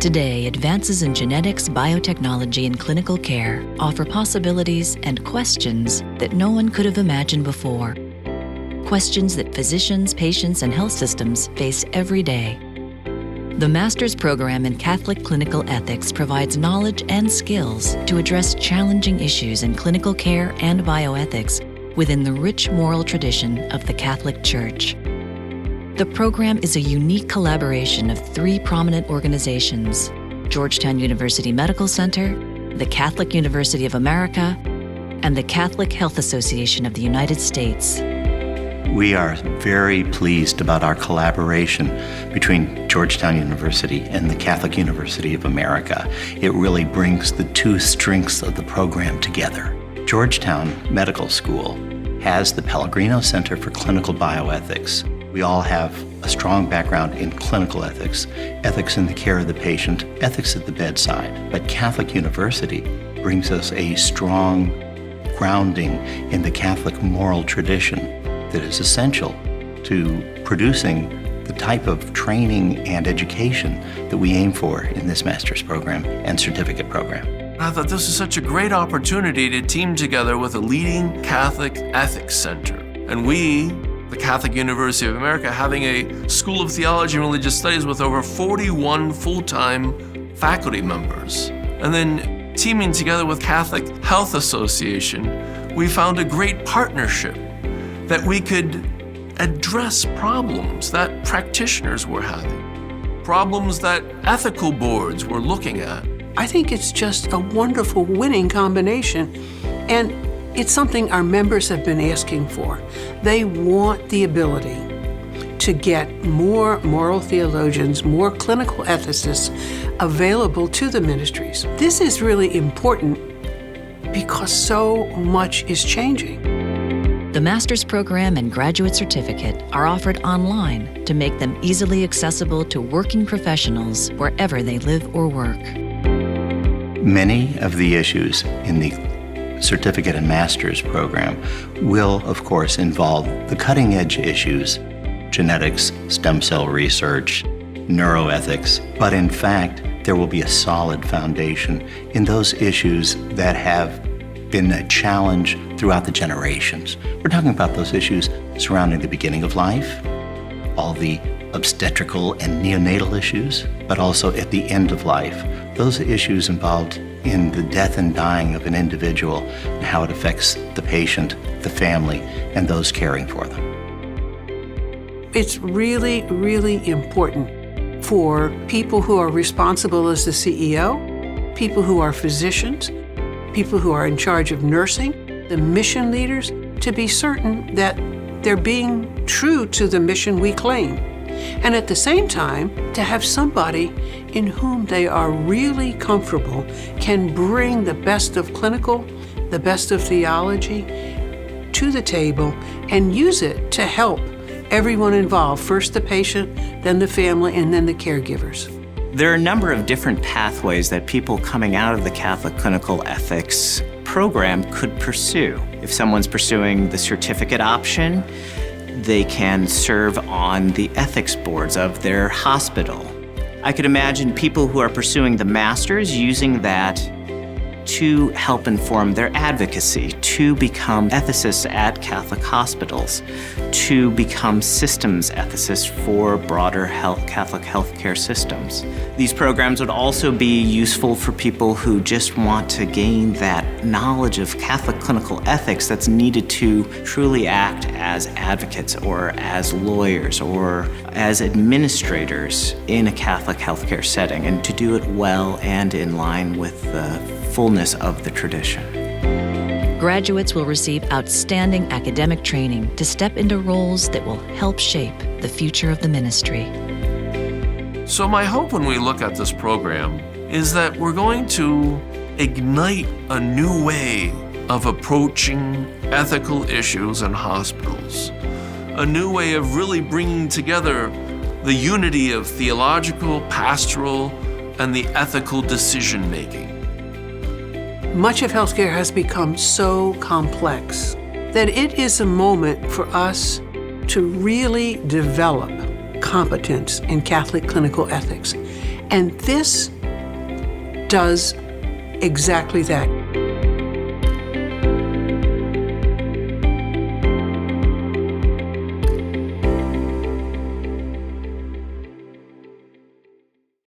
Today, advances in genetics, biotechnology, and clinical care offer possibilities and questions that no one could have imagined before. Questions that physicians, patients, and health systems face every day. The Master's Program in Catholic Clinical Ethics provides knowledge and skills to address challenging issues in clinical care and bioethics within the rich moral tradition of the Catholic Church. The program is a unique collaboration of 3 prominent organizations: Georgetown University Medical Center, the Catholic University of America, and the Catholic Health Association of the United States. We are very pleased about our collaboration between Georgetown University and the Catholic University of America. It really brings the 2 strengths of the program together. Georgetown Medical School has the Pellegrino Center for Clinical Bioethics. We all have a strong background in clinical ethics, ethics in the care of the patient, ethics at the bedside. But Catholic University brings us a strong grounding in the Catholic moral tradition that is essential to producing the type of training and education that we aim for in this master's program and certificate program. I thought this is such a great opportunity to team together with a leading Catholic ethics center. And we, the Catholic University of America, having a School of Theology and Religious Studies with over 41 full-time faculty members. And then teaming together with Catholic Health Association, we found a great partnership that we could address problems that practitioners were having, problems that ethical boards were looking at. I think it's just a wonderful winning combination, and it's something our members have been asking for. They want the ability to get more moral theologians, more clinical ethicists available to the ministries. This is really important because so much is changing. The Master's Program and Graduate Certificate are offered online to make them easily accessible to working professionals wherever they live or work. Many of the issues in the certificate and master's program will, of course, involve the cutting-edge issues, genetics, stem cell research, neuroethics, but in fact, there will be a solid foundation in those issues that have been a challenge throughout the generations. We're talking about those issues surrounding the beginning of life, all the obstetrical and neonatal issues, but also at the end of life, those issues involved in the death and dying of an individual and how it affects the patient, the family, and those caring for them. It's really, really important for people who are responsible as the CEO, people who are physicians, people who are in charge of nursing, the mission leaders, to be certain that they're being true to the mission we claim. And at the same time, to have somebody in whom they are really comfortable can bring the best of clinical, the best of theology to the table and use it to help everyone involved, first the patient, then the family, and then the caregivers. There are a number of different pathways that people coming out of the Catholic Clinical Ethics program could pursue. If someone's pursuing the certificate option, they can serve on the ethics boards of their hospital. I could imagine people who are pursuing the master's using that to help inform their advocacy, to become ethicists at Catholic hospitals, to become systems ethicists for broader Catholic healthcare systems. These programs would also be useful for people who just want to gain that knowledge of Catholic clinical ethics that's needed to truly act as advocates or as lawyers or as administrators in a Catholic healthcare setting, and to do it well and in line with the fullness of the tradition. Graduates will receive outstanding academic training to step into roles that will help shape the future of the ministry. So my hope when we look at this program is that we're going to ignite a new way of approaching ethical issues in hospitals, a new way of really bringing together the unity of theological, pastoral, and the ethical decision-making. Much of healthcare has become so complex that it is a moment for us to really develop competence in Catholic clinical ethics And this does exactly that.